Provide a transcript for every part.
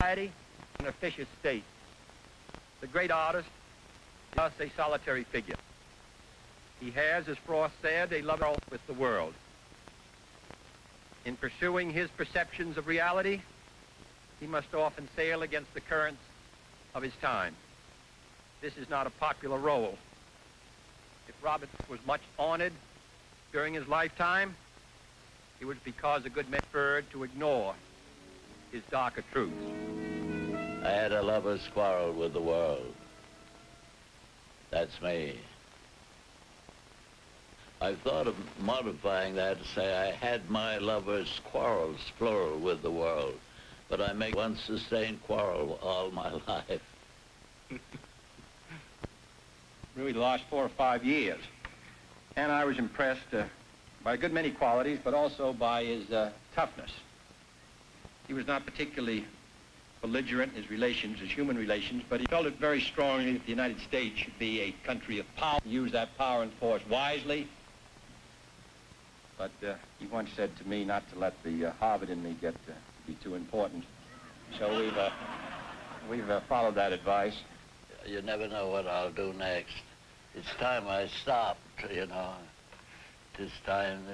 society in a vicious state. The great artist is thus a solitary figure. He has, as Frost said, a love with the world. In pursuing his perceptions of reality, he must often sail against the currents of his time. This is not a popular role. If Robert was much honored during his lifetime, it was because a good man preferred to ignore his darker truths. I had a lover's quarrel with the world. That's me. I've thought of modifying that to say I had my lover's quarrels, plural, with the world, but I make one sustained quarrel all my life. Really the last 4 or 5 years. And I was impressed by a good many qualities, but also by his toughness. He was not particularly belligerent in his relations, his human relations, but he felt it very strongly that the United States should be a country of power, use that power and force wisely. But he once said to me not to let the Harvard in me get be too important. So we've followed that advice. You never know what I'll do next. It's time I stopped, you know. This time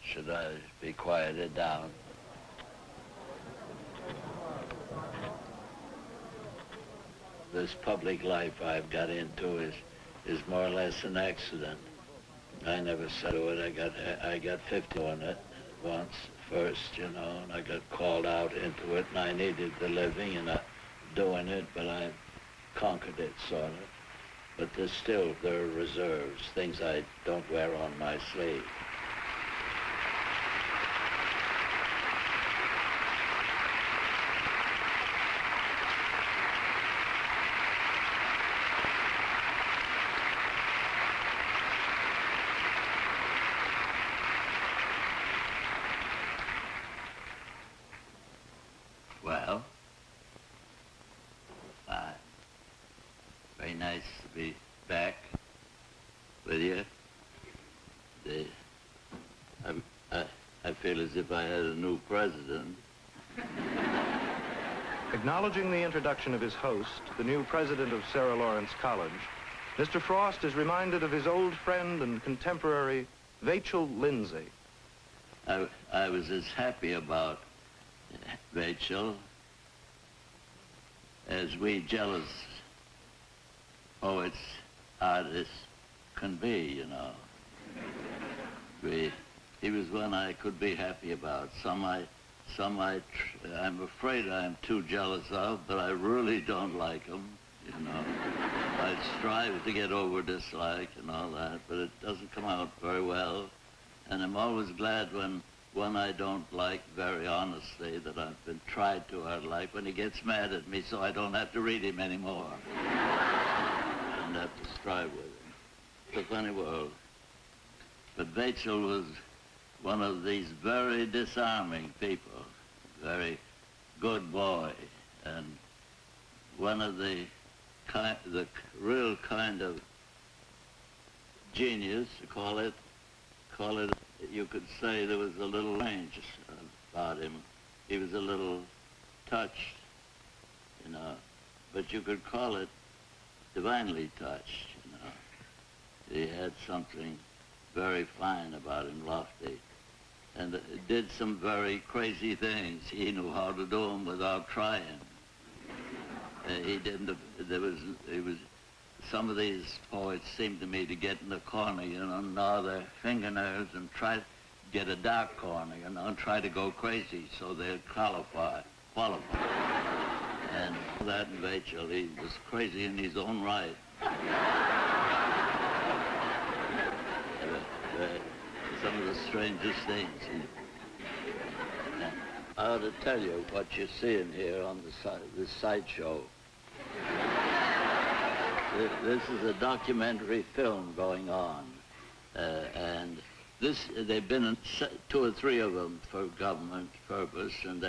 should I be quieted down. This public life I've got into is more or less an accident. I never said to it. I got 50 on it once first, you know, and I got called out into it, and I needed the living, and I'm doing it, but I conquered it, sort of. But there are reserves, things I don't wear on my sleeve. Well, very nice to be back with you. I feel as if I had a new president. Acknowledging the introduction of his host, the new president of Sarah Lawrence College, Mr. Frost is reminded of his old friend and contemporary, Vachel Lindsay. I was as happy about Vachel as we jealous poets, artists can be, you know. He was one I could be happy about. Some I'm afraid I'm too jealous of, but I really don't like him, you know. I strive to get over dislike and all that, but it doesn't come out very well. And I'm always glad when one I don't like very honestly, that I've been tried to like when he gets mad at me, so I don't have to read him anymore. I don't have to strive with him. It's a funny world. But Vachel was one of these very disarming people, very good boy, and one of the real kind of genius, call it, you could say there was a little range about him. He was a little touched, you know, but you could call it divinely touched, you know. He had something very fine about him, lofty, and did some very crazy things. He knew how to do them without trying. He didn't, some of these poets seem to me to get in the corner, you know, gnaw their fingernails and try to get a dark corner, you know, and try to go crazy so they'll qualify. And that in Vachel, he was crazy in his own right. Some of the strangest things. I ought to tell you what you're seeing here on this sideshow. This is a documentary film going on, and they've been in 2 or 3 of them for government purpose, and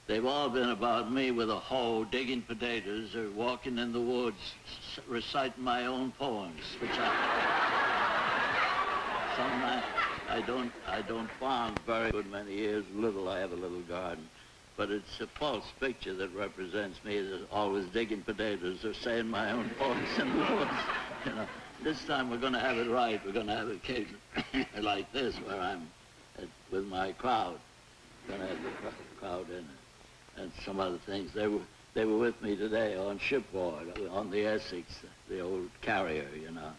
they've all been about me with a hoe digging potatoes or walking in the woods reciting my own poems, which I don't farm very good many years. I have a little garden, but it's a false picture that represents me as always digging potatoes or saying my own points in the woods. You know, this time we're going to have it right. We're going to have an occasion like this where I'm with my crowd. Going to have the crowd in it. And some other things. They were with me today on shipboard, on the Essex, the old carrier, you know.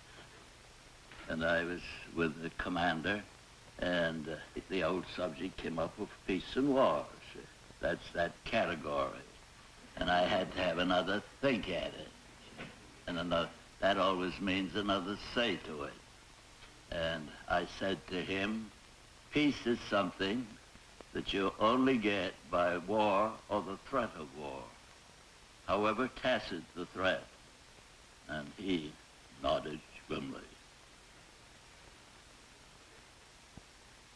And I was with the commander, and the old subject came up with peace and wars. That's that category. And I had to have another think at it. And another, that always means another say to it. And I said to him, peace is something that you only get by war or the threat of war, however tacit the threat. And he nodded grimly.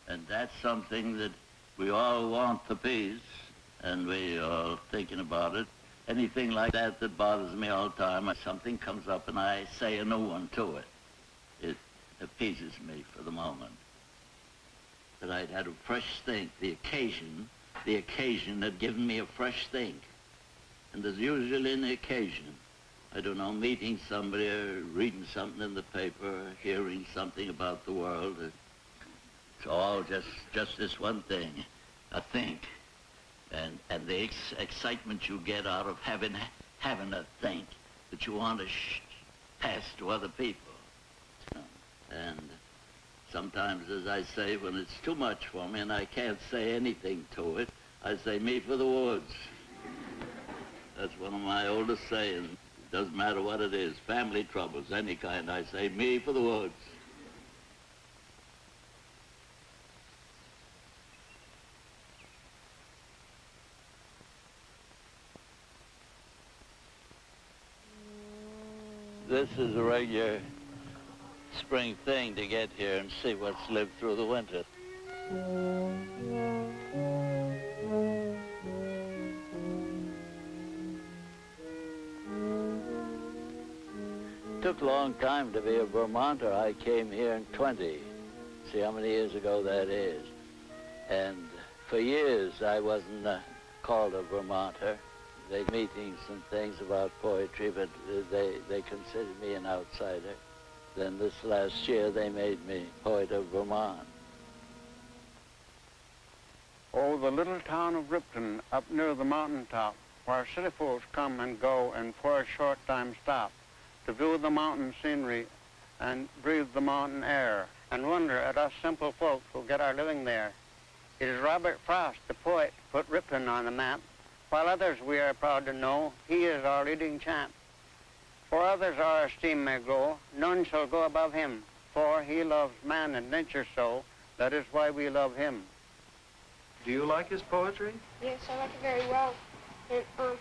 And that's something that we all want, the peace, and we are thinking about it. Anything like that that bothers me all the time, something comes up and I say a new one to it. It appeases me for the moment. That I'd had a fresh think, the occasion had given me a fresh think. And there's usually an occasion. I don't know, meeting somebody or reading something in the paper, or hearing something about the world. It's all just this one thing, a think. And the excitement you get out of having a think that you want to pass to other people. And sometimes, as I say, when it's too much for me and I can't say anything to it, I say, me for the woods. That's one of my oldest sayings. Doesn't matter what it is, family troubles, any kind, I say, me for the woods. This is a regular spring thing to get here and see what's lived through the winter. It took a long time to be a Vermonter. I came here in 20. See how many years ago that is. And for years I wasn't called a Vermonter. They had meetings and things about poetry, but they considered me an outsider. Then this last year they made me poet of Vermont. Oh, the little town of Ripton up near the mountaintop, where city folks come and go and for a short time stop to view the mountain scenery and breathe the mountain air and wonder at us simple folks who get our living there. It is Robert Frost, the poet, put Ripton on the map, while others we are proud to know he is our leading champ. For others our esteem may grow, none shall go above him, for he loves man and nature so, that is why we love him. Do you like his poetry? Yes, I like it very well. And, I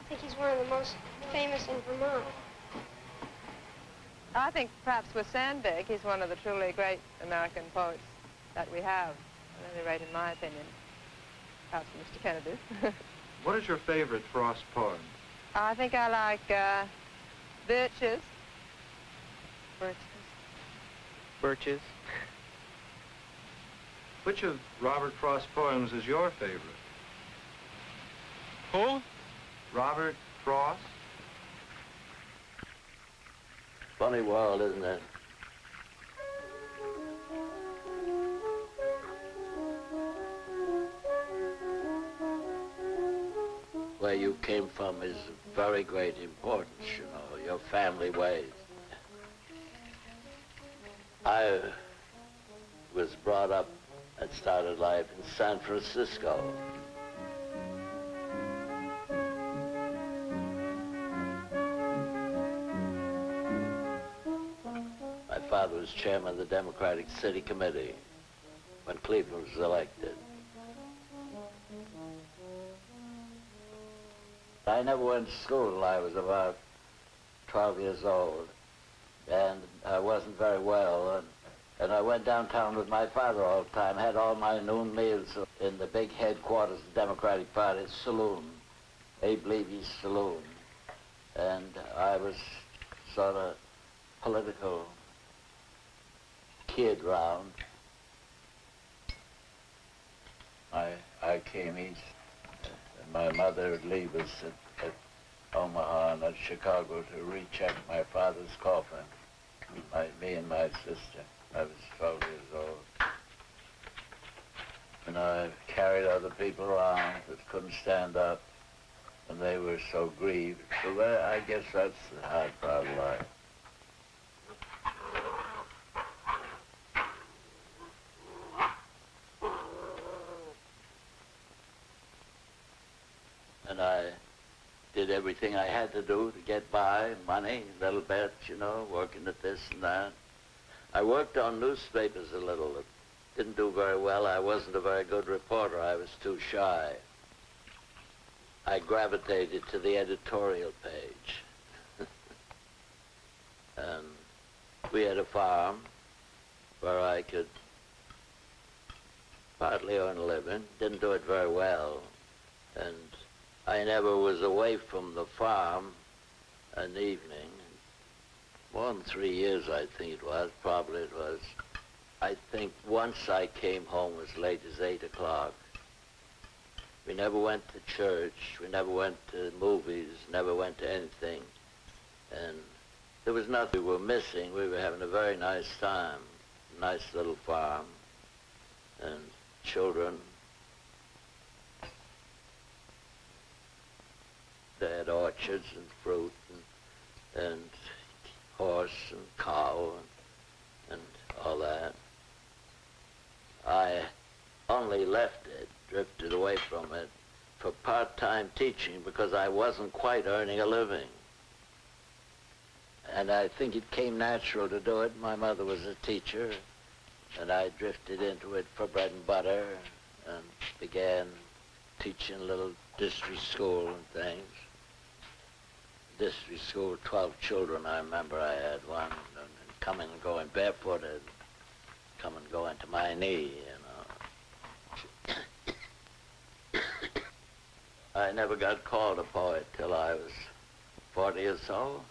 think he's one of the most famous in Vermont. I think perhaps with Sandbeck, he's one of the truly great American poets that we have, at any rate in my opinion. Perhaps Mr. Kennedy's. What is your favorite Frost poem? I think I like Birches. Birches. Which of Robert Frost's poems is your favorite? Who? Robert Frost? Funny world, isn't it? Where you came from is of very great importance, you know, your family ways. I was brought up and started life in San Francisco. My father was chairman of the Democratic City Committee when Cleveland was elected. I never went to school till I was about 12 years old, and I wasn't very well, and I went downtown with my father all the time, had all my noon meals in the big headquarters of the Democratic Party saloon, Abe Levy's saloon, and I was sort of political kid round. I came east. my mother would leave us at Omaha and at Chicago to recheck my father's coffin. Me and my sister. I was 12 years old. And I carried other people around that couldn't stand up, and they were so grieved. So I guess that's the hard part of life. And I did everything I had to do to get by, money, a little bit, you know, working at this and that. I worked on newspapers a little. It didn't do very well. I wasn't a very good reporter. I was too shy. I gravitated to the editorial page. And we had a farm where I could partly earn a living. Didn't do it very well. And I never was away from the farm an evening. More than 3 years, I think it was. Probably it was. I think once I came home as late as 8 o'clock. We never went to church. We never went to movies. Never went to anything. And there was nothing we were missing. We were having a very nice time. Nice little farm. And children. They had orchards and fruit and horse and cow and all that. I only left it, drifted away from it, for part-time teaching because I wasn't quite earning a living. And I think it came natural to do it. My mother was a teacher, and I drifted into it for bread and butter and began teaching a little district school and things. District school, 12 children, I remember I had one, and coming and going barefooted, come and go into my knee, you know. I never got called a poet till I was 40 or so,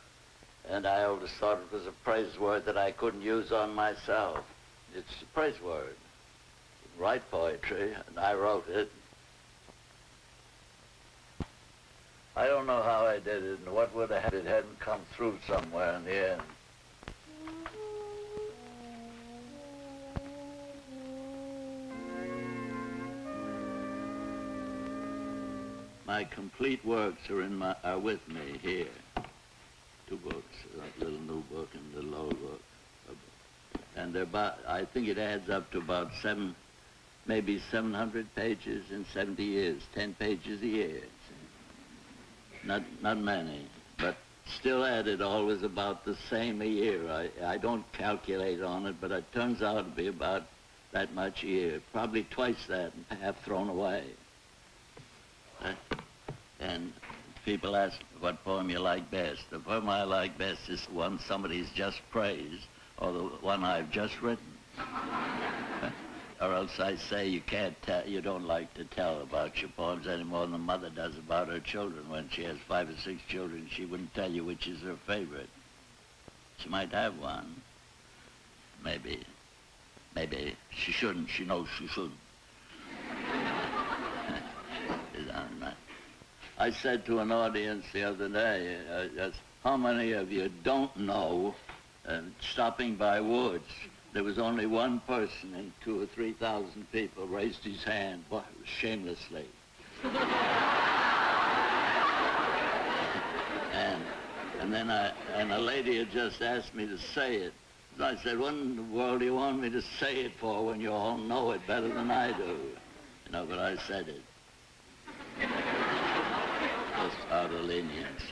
and I always thought it was a praise word that I couldn't use on myself. It's a praise word. You can write poetry, and I wrote it. I don't know how I did it and what would have happened if it hadn't come through somewhere in the end. My complete works are with me here. 2 books, a little new book and a little old book. And they're about, I think it adds up to about maybe 700 pages in 70 years, 10 pages a year. Not many, but still added always about the same a year. I don't calculate on it, but it turns out to be about that much a year. Probably twice that and half thrown away. And people ask what poem you like best. The poem I like best is the one somebody's just praised or the one I've just written. Or else I say you can't tell, you don't like to tell about your poems any more than a mother does about her children. When she has 5 or 6 children, she wouldn't tell you which is her favorite. She might have one. Maybe she shouldn't. She knows she shouldn't. I said to an audience the other day, how many of you don't know, stopping by Woods, there was only one person and 2,000 or 3,000 people raised his hand shamelessly. and then a lady had just asked me to say it. So I said, what in the world do you want me to say it for when you all know it better than I do? You know, but I said it. Just out of lenience.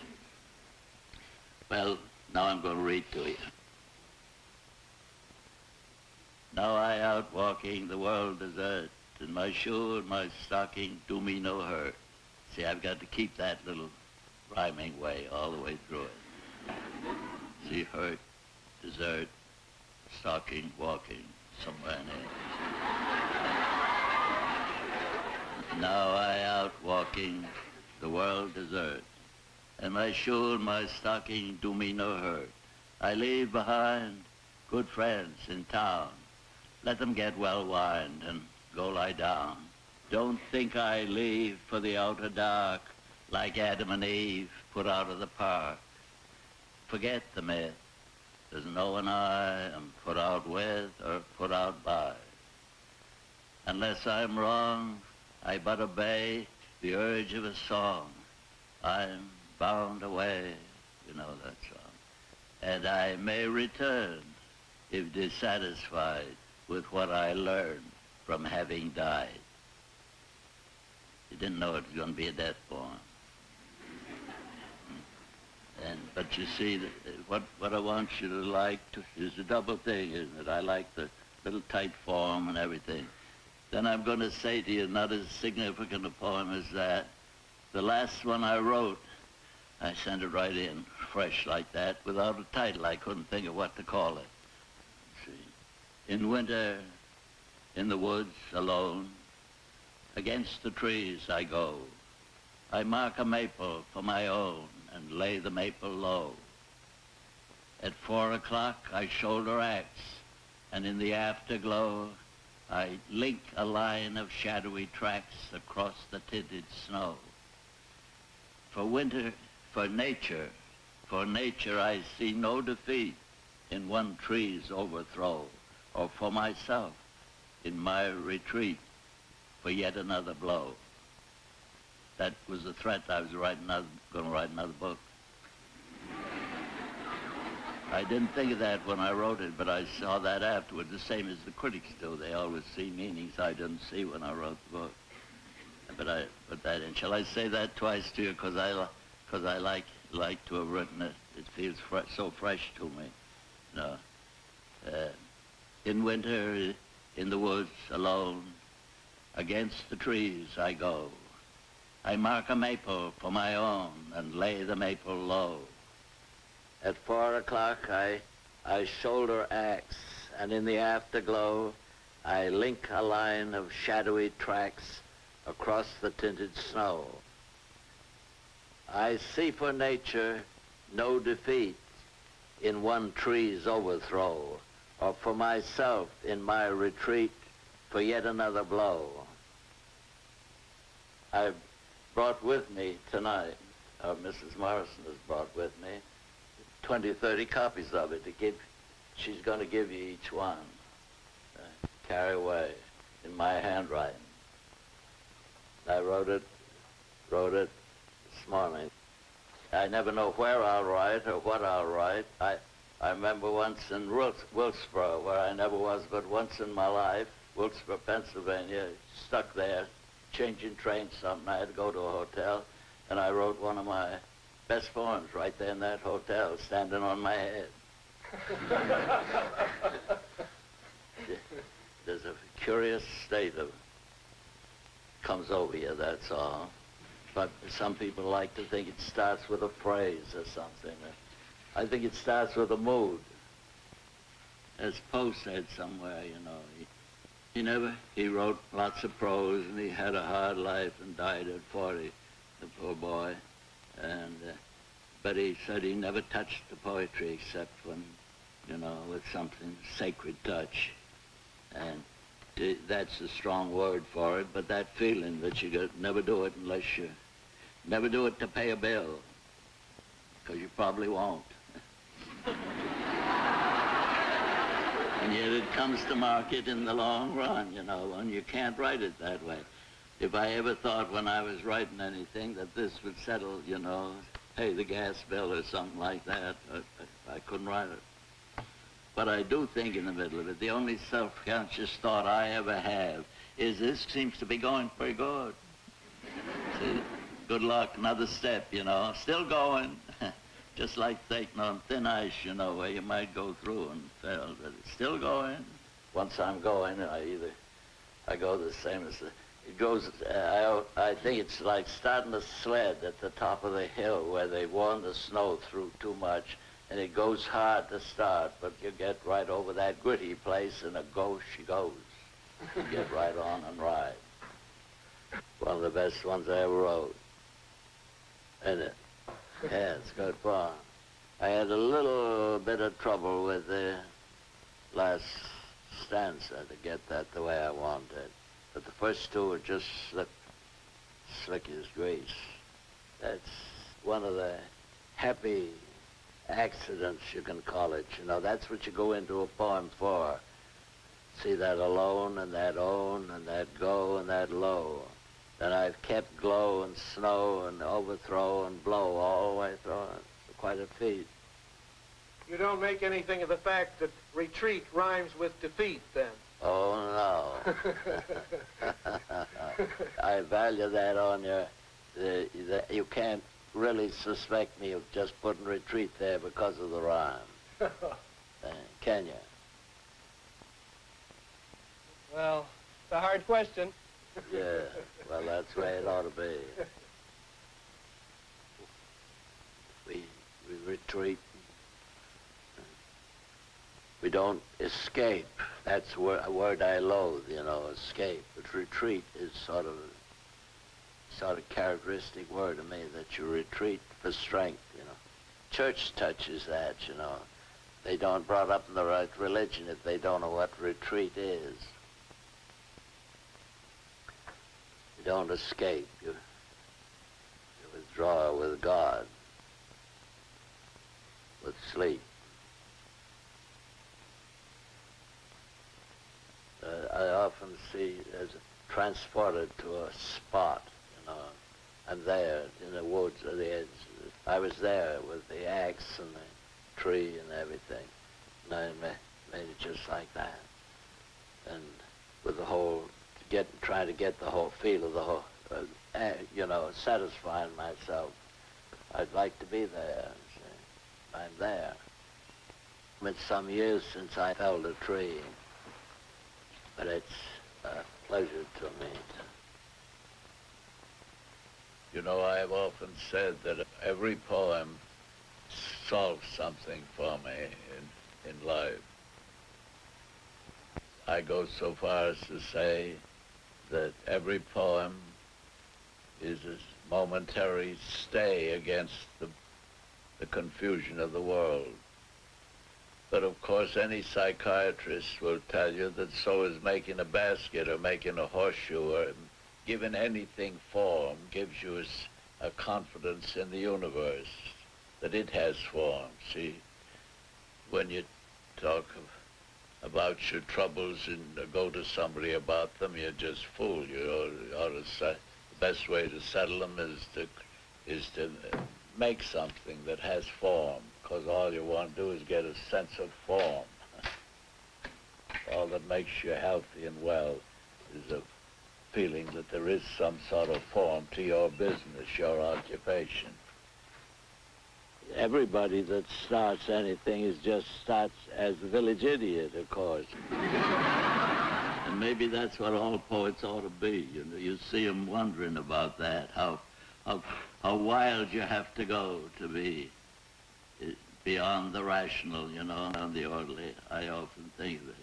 Well, now I'm going to read to you. Now I out walking the world desert, and my shoe and my stocking do me no hurt. See, I've got to keep that little rhyming way all the way through it. See, hurt, desert, stocking, walking, somewhere in here. Now I out walking the world desert, and my shoe and my stocking do me no hurt. I leave behind good friends in town. Let them get well wined and go lie down. Don't think I leave for the outer dark like Adam and Eve put out of the park. Forget the myth. There's no one I am put out with or put out by. Unless I'm wrong, I but obey the urge of a song. I'm bound away, you know that song. And I may return if dissatisfied with what I learned from having died. You didn't know it was going to be a death poem. But you see, what I want you to like is a double thing, isn't it? I like the little tight form and everything. Then I'm going to say to you, not as significant a poem as that. The last one I wrote, I sent it right in, fresh like that, without a title. I couldn't think of what to call it. See, in winter, in the woods, alone, against the trees I go. I mark a maple for my own and lay the maple low. At 4 o'clock I shoulder axe, and in the afterglow I link a line of shadowy tracks across the tinted snow. For winter, for nature I see no defeat in one tree's overthrow, or for myself in my retreat for yet another blow. That was the threat. I was going to write another book. I didn't think of that when I wrote it, but I saw that afterwards, the same as the critics do. They always see meanings I didn't see when I wrote the book. But I put that in. Shall I say that twice to you? Because I like to have written it. It feels so fresh to me. No. In winter, in the woods, alone, against the trees I go. I mark a maple for my own and lay the maple low. At 4 o'clock I shoulder axe, and in the afterglow I link a line of shadowy tracks across the tinted snow. I see for nature no defeat in one tree's overthrow, or for myself in my retreat for yet another blow. I've brought with me tonight, or Mrs. Morrison has brought with me, 20, 30 copies of it to give. She's going to give you each one. Carry away in my handwriting. I wrote it this morning. I never know where I'll write or what I'll write. I remember once in Wilkesboro, where I never was but once in my life, Wilkesboro, Pennsylvania, stuck there, changing trains something. I had to go to a hotel, and I wrote one of my best poems right there in that hotel, standing on my head. There's a curious state of comes over you, that's all. But some people like to think it starts with a phrase or something. I think it starts with a mood. As Poe said somewhere, you know, he wrote lots of prose, and he had a hard life and died at 40, the poor boy. But he said he never touched the poetry except when, you know, with something sacred touch. And that's a strong word for it, but that feeling that you never do it unless you never do it to pay a bill, because you probably won't. And yet it comes to market in the long run, you know, and you can't write it that way. If I ever thought when I was writing anything that this would settle, you know, pay the gas bill or something like that, I couldn't write it. But I do think in the middle of it, the only self-conscious thought I ever have is this seems to be going pretty good. See, good luck, another step, you know, still going. Just like taking on thin ice, you know, where you might go through and fail, but it's still going. Once I'm going, I go the same as it goes. I think it's like starting a sled at the top of the hill where they've worn the snow through too much, and it goes hard to start, but you get right over that gritty place, and it goes, she goes. You get right on and ride. One of the best ones I ever wrote. Isn't it? Yeah, it's good fun. I had a little bit of trouble with the last stanza to get that the way I wanted. But the first two are just slick as grease. That's one of the happy accidents, you can call it. You know, that's what you go into a poem for. See that alone and that own and that go and that low. Then I've kept glow and snow and overthrow and blow all the way through. Quite a feat. You don't make anything of the fact that retreat rhymes with defeat, then? Oh, no. I value that on you. You can't really suspect me of just putting retreat there because of the rhyme. Can you? Well, it's a hard question. Yeah, well, that's the way it ought to be. We retreat. We don't escape. That's a word I loathe, you know, escape. But retreat is sort of characteristic word to me, that you retreat for strength, you know. Church touches that, you know. They don't brought up in the right religion if they don't know what retreat is. You don't escape. You withdraw with God, with sleep. I often see as transported to a spot, you know. I'm there in the woods at the edge. I was there with the axe and the tree and everything. And I made it just like that. And with the whole, trying to get the whole feel of the whole, you know, satisfying myself. I'd like to be there. See. I'm there. It's some years since I felled a tree. But it's a pleasure to me. You know, I've often said that every poem solves something for me in life. I go so far as to say that every poem is a momentary stay against the confusion of the world. But of course, any psychiatrist will tell you that so is making a basket or making a horseshoe or giving anything form gives you a confidence in the universe, that it has form. See, when you talk about your troubles and go to somebody about them, you're just fooled. You ought to the best way to settle them is to make something that has form. Because all you want to do is get a sense of form. All that makes you healthy and well is a feeling that there is some sort of form to your business, your occupation. Everybody that starts anything starts as a village idiot, of course. And maybe that's what all poets ought to be. You know, you see them wondering about that, how wild you have to go to be beyond the rational, you know, and the orderly. I often think that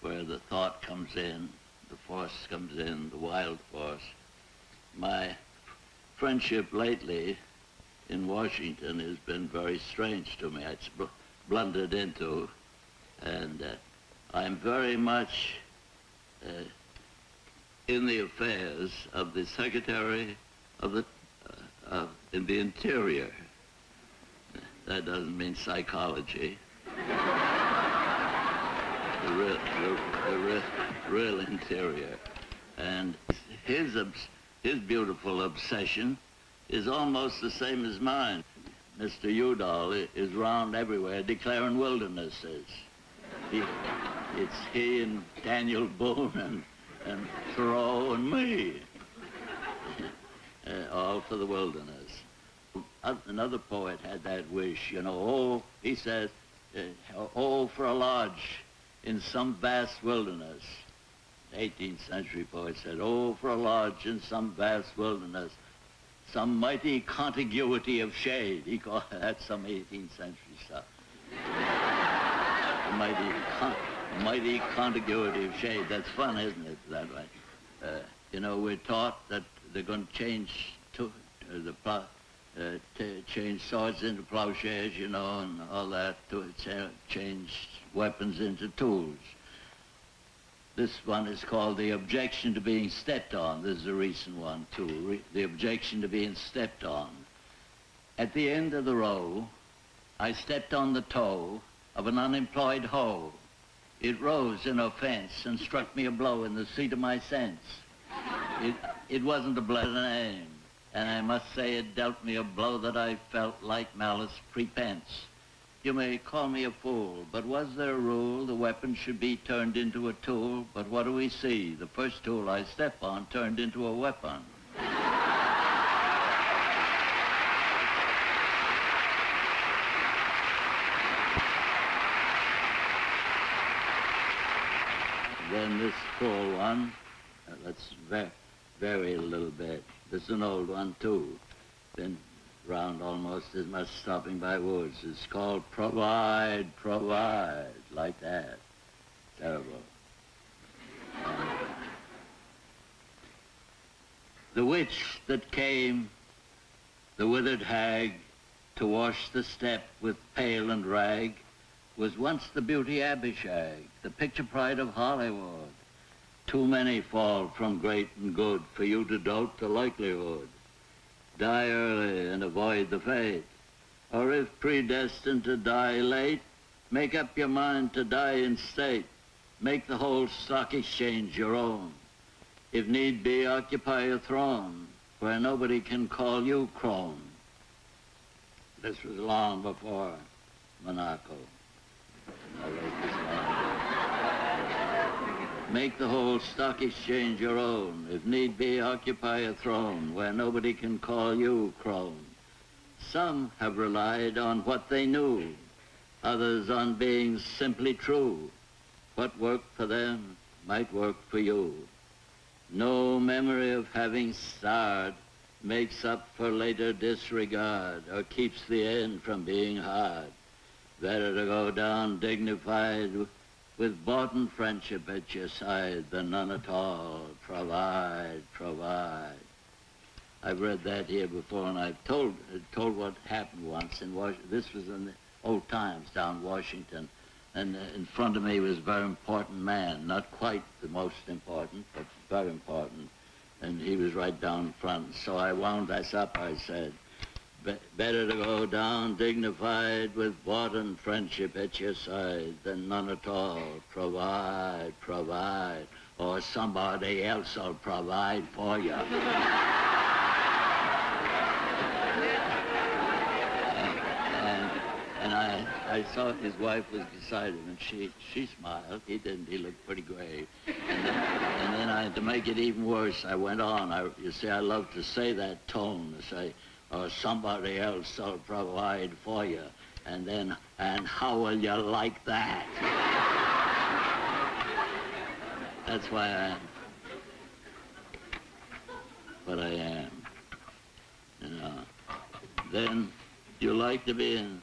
where the thought comes in, the force comes in, the wild force. My friendship lately in Washington has been very strange to me. It's blundered into, and I'm very much in the affairs of the Secretary of the in the Interior. That doesn't mean psychology. the real interior. And his beautiful obsession is almost the same as mine. Mr. Udall is round everywhere declaring wildernesses. It's he and Daniel Boone and Thoreau and me, all for the wilderness. Another poet had that wish, you know, oh, he says, oh, for a lodge in some vast wilderness. The 18th century poet said, oh, for a lodge in some vast wilderness, some mighty contiguity of shade. He called that some 18th century stuff. Mighty contiguity of shade. That's fun, isn't it, that way? You know, we're taught that they're going to change change swords into plowshares, you know, and all that, to change weapons into tools. This one is called The Objection to Being Stepped On. This is a recent one, too. The Objection to Being Stepped On. At the end of the row, I stepped on the toe of an unemployed hoe. It rose in offense and struck me a blow in the seat of my sense. It wasn't a blessed aim, and I must say it dealt me a blow that I felt like malice prepense. You may call me a fool, but was there a rule the weapon should be turned into a tool? But what do we see? The first tool I step on turned into a weapon. Then this full one, let's vary a little bit. This is an old one, too. Been round almost as much stopping by woods. It's called Provide, Provide, like that. Terrible. The witch that came, the withered hag, to wash the step with pail and rag, was once the beauty Abishag, the picture pride of Hollywood. Too many fall from great and good for you to doubt the likelihood. Die early and avoid the fate, or if predestined to die late, make up your mind to die in state. Make the whole stock exchange your own. If need be, occupy a throne where nobody can call you crone. This was long before Monaco. I wrote this long. Make the whole stock exchange your own. If need be, occupy a throne where nobody can call you crone. Some have relied on what they knew, others on being simply true. What worked for them might work for you. No memory of having starred makes up for later disregard or keeps the end from being hard. Better to go down dignified with boughten friendship at your side than none at all. Provide, provide. I've read that here before, and I've told what happened once in Washington. This was in the old times down Washington, and in front of me was a very important man, not quite the most important, but very important, and he was right down front. So I wound this up, I said, better to go down dignified with boughten friendship at your side than none at all. Provide, provide, or somebody else will provide for you. And I saw his wife was beside him, and she smiled. He didn't. He looked pretty grave. And then to make it even worse, I went on. You see, I love to say that tone, to say, or somebody else will provide for you. And then, and how will you like that? That's why I am what I am. You know. Then you like to be in.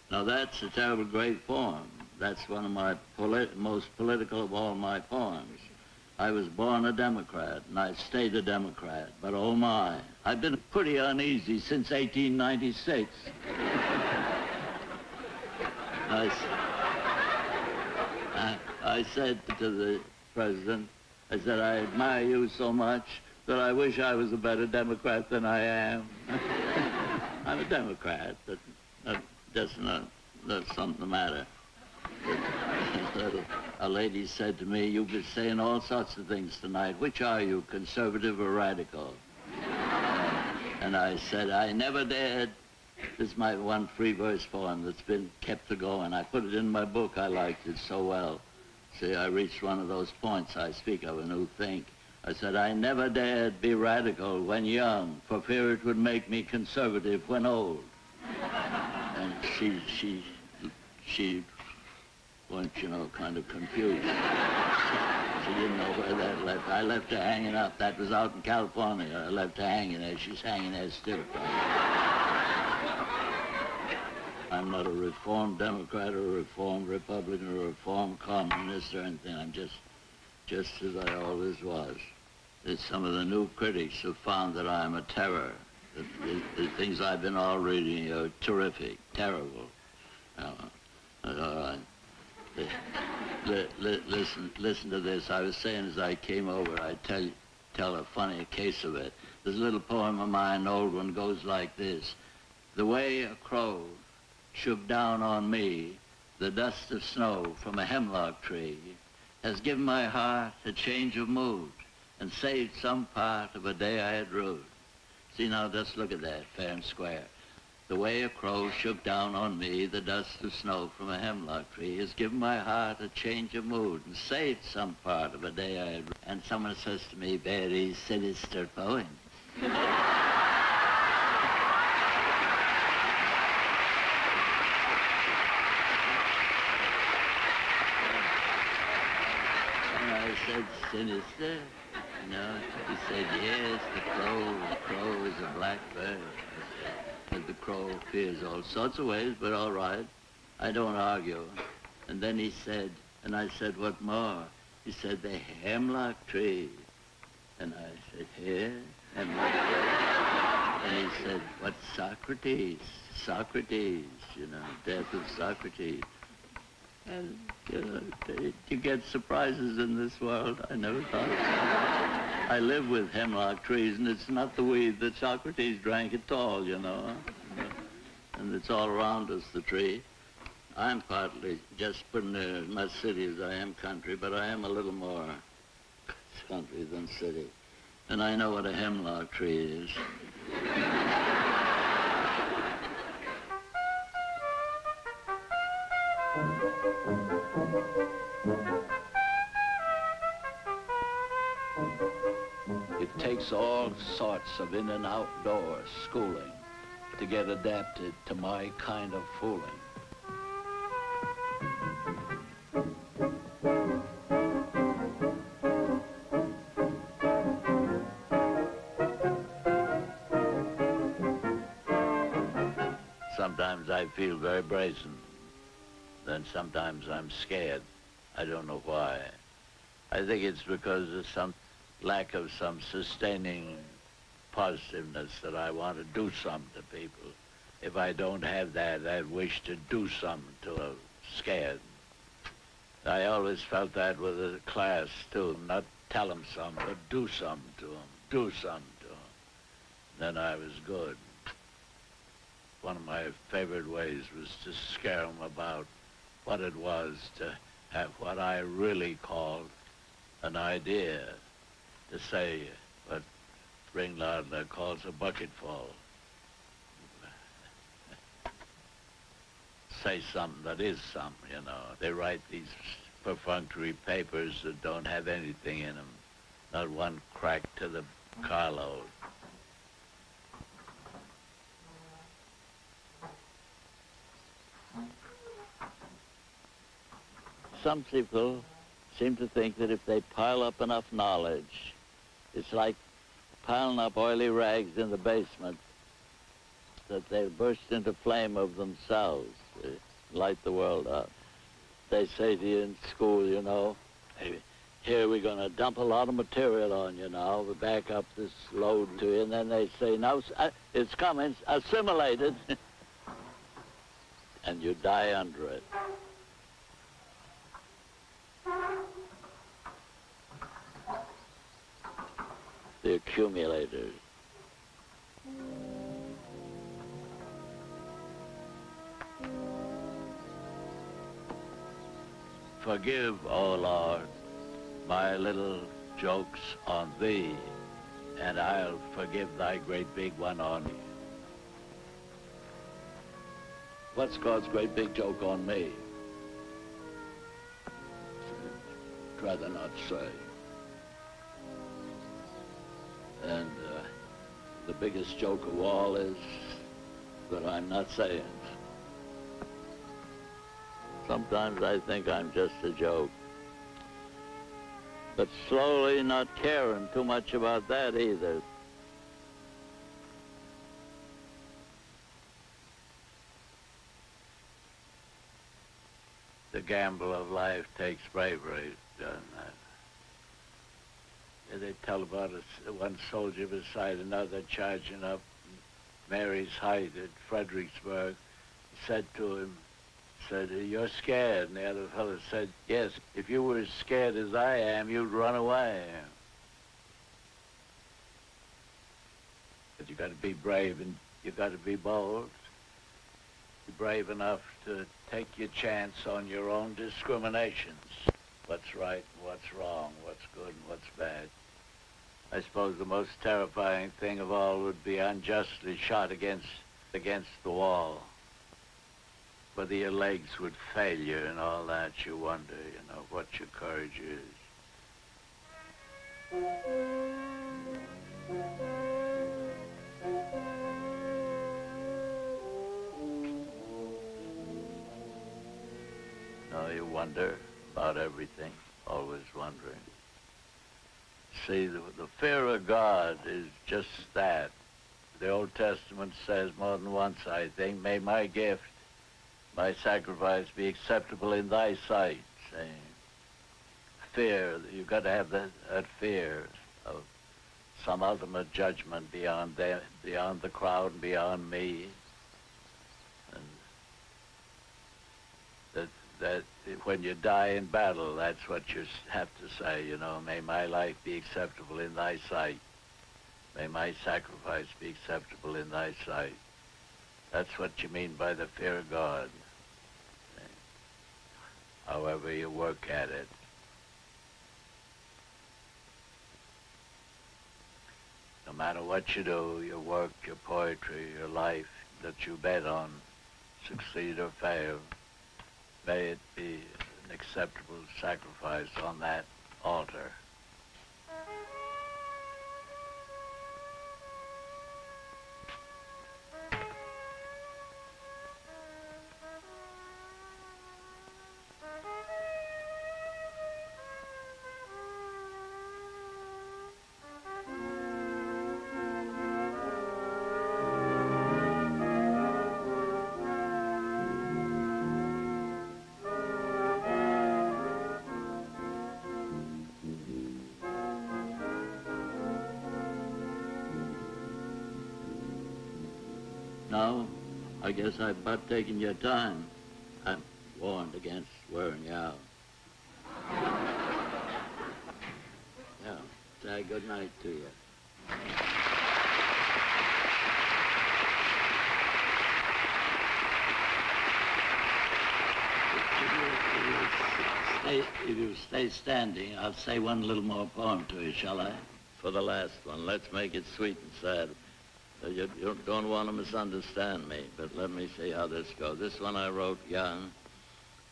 Now that's a terrible great poem. That's one of my most political of all my poems. I was born a Democrat, and I stayed a Democrat, but oh my, I've been pretty uneasy since 1896. I said to the president, I said, I admire you so much that I wish I was a better Democrat than I am. I'm a Democrat, but that's something the matter. A lady said to me, you've been saying all sorts of things tonight. Which are you, conservative or radical? And I said, I never dared. This is my one free verse poem that's been kept going. I put it in my book. I liked it so well. See, I reached one of those points I speak of in Who Think. I said, I never dared be radical when young, for fear it would make me conservative when old. And she went, you know, kind of confused. She didn't know where that left. I left her hanging up. That was out in California. I left her hanging there. She's hanging there still. I'm not a reformed Democrat or a reformed Republican or a reformed communist or anything. I'm just as I always was. Some of the new critics have found that I'm a terror. The things I've been all reading are terrific, terrible. All right. Listen to this. I was saying as I came over, I'd tell a funny case of it. This little poem of mine, an old one, goes like this. The way a crow shook down on me the dust of snow from a hemlock tree has given my heart a change of mood and saved some part of a day I had rued. See now, just look at that, fair and square. The way a crow shook down on me the dust of snow from a hemlock tree has given my heart a change of mood and saved some part of a day I had. And someone says to me, very sinister poem. And I said, sinister? No, he said, yes, the crow is a blackbird. And the crow appears all sorts of ways, but all right. I don't argue. And then he said, and I said, what more? He said, the hemlock tree. And I said, here? Hemlock tree. And he said, what's Socrates? Socrates, you know, death of Socrates. And, you know, you get surprises in this world. I never thought of that. I live with hemlock trees, and it's not the weed that Socrates drank at all, you know. And it's all around us, the tree. I'm partly just putting as much city as I am country, but I am a little more country than city. And I know what a hemlock tree is. It takes all sorts of in and outdoor schooling to get adapted to my kind of fooling. Sometimes I feel very brazen. Then sometimes I'm scared. I don't know why. I think it's because of some lack of some sustaining positiveness that I want to do something to people. If I don't have that, I wish to do something to them, scared. I always felt that with the class, too. Not tell them something, but do something to them. Do something to them. Then I was good. One of my favorite ways was to scare them about what it was to have what I really called an idea, to say what Ringlardner calls a bucketful. Say something that is something, you know. They write these perfunctory papers that don't have anything in them, not one crack to the carload. Some people seem to think that if they pile up enough knowledge, it's like piling up oily rags in the basement, that they'll burst into flame of themselves, light the world up. They say to you in school, you know, hey, here we're going to dump a lot of material on you now, we back up this load to you, and then they say, no, it's coming, assimilate it, and you die under it. The accumulators. Forgive, O Lord, my little jokes on thee, and I'll forgive thy great big one on me. What's God's great big joke on me? I'd rather not say. And the biggest joke of all is that I'm not saying. Sometimes I think I'm just a joke. But slowly not caring too much about that either. The gamble of life takes bravery, doesn't it? They tell about one soldier beside another charging up Mary's Height at Fredericksburg. He said to him, said, "You're scared." And the other fellow said, "Yes, if you were as scared as I am, you'd run away." But you got to be brave and you got to be bold. Be brave enough to take your chance on your own discriminations. What's right, what's wrong, what's good and what's bad. I suppose the most terrifying thing of all would be unjustly shot against the wall. Whether your legs would fail you and all that, you wonder, what your courage is. You wonder about everything, always wondering. See, the fear of God is just that. The Old Testament says more than once, I think, "May my gift, my sacrifice be acceptable in thy sight." Saying, fear, you've got to have that fear of some ultimate judgment beyond them, beyond the crowd and beyond me. And that when you die in battle, that's what you have to say, "May my life be acceptable in thy sight. May my sacrifice be acceptable in thy sight." That's what you mean by the fear of God. However you work at it. No matter what you do, your work, your poetry, your life that you bet on, succeed or fail, may it be an acceptable sacrifice on that altar. Now, I guess I've about taken your time. I'm warned against wearing you out. Yeah, say good night to you. If you stay standing, I'll say one little more poem to you, shall I? For the last one, let's make it sweet and sad. You don't want to misunderstand me, but let me see how this goes. This one I wrote young.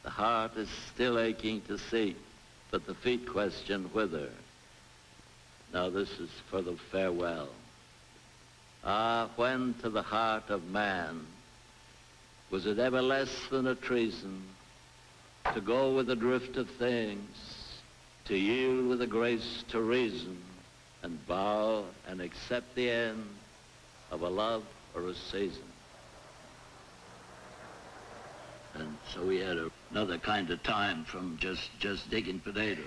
The heart is still aching to seek, but the feet question whither. Now this is for the farewell. Ah, when to the heart of man was it ever less than a treason to go with the drift of things, to yield with a grace to reason, and bow and accept the end of a love or a season. And so we had another kind of time from just digging potatoes.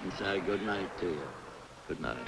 And say good night to you. Good night.